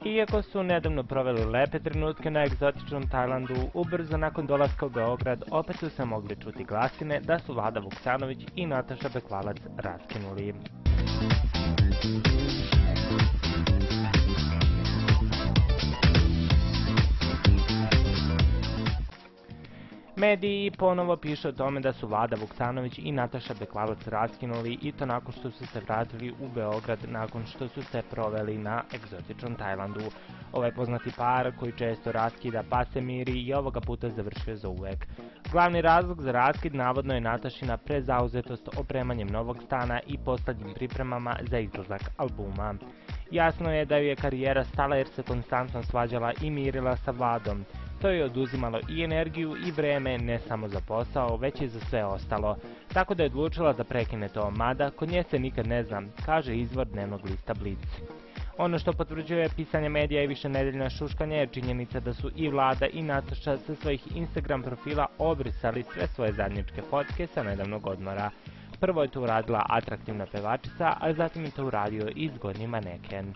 Iako su nedavno proveli lepe trenutke na egzotičnom Tajlandu, ubrzo nakon dolaska u Beograd opet su se mogli čuti glasine da su Vlada Vuksanović i Nataša Bekvalac raskinuli. Mediji ponovo pišu o tome da su Vlada Vuksanović i Nataša Bekvalac raskinuli i to nakon što su se vratili u Beograd nakon što su se proveli na egzotičnom Tajlandu. Ovaj poznati par koji često raskida pa se miri i ovoga puta završio za uvek. Glavni razlog za raskid navodno je Natašina prezauzetost opremanjem novog stana i poslednjim pripremama za izlazak albuma. Jasno je da ju je karijera stala jer se konstantno svađala i mirila sa Vladom. To je oduzimalo i energiju i vreme ne samo za posao, već i za sve ostalo. Tako da je odlučila da prekine to, mada kod nje se nikad ne zna, kaže izvor dnevnog lista Blic. Ono što potvrđuje pisanje medija i višenedeljna šuškanja je činjenica da su i Vlada i Nataša sa svojih Instagram profila obrisali sve svoje zajedničke fotke sa nedavnog odmora. Prvo je to uradila atraktivna pevačica, a zatim je to uradio i zgodnji maneken.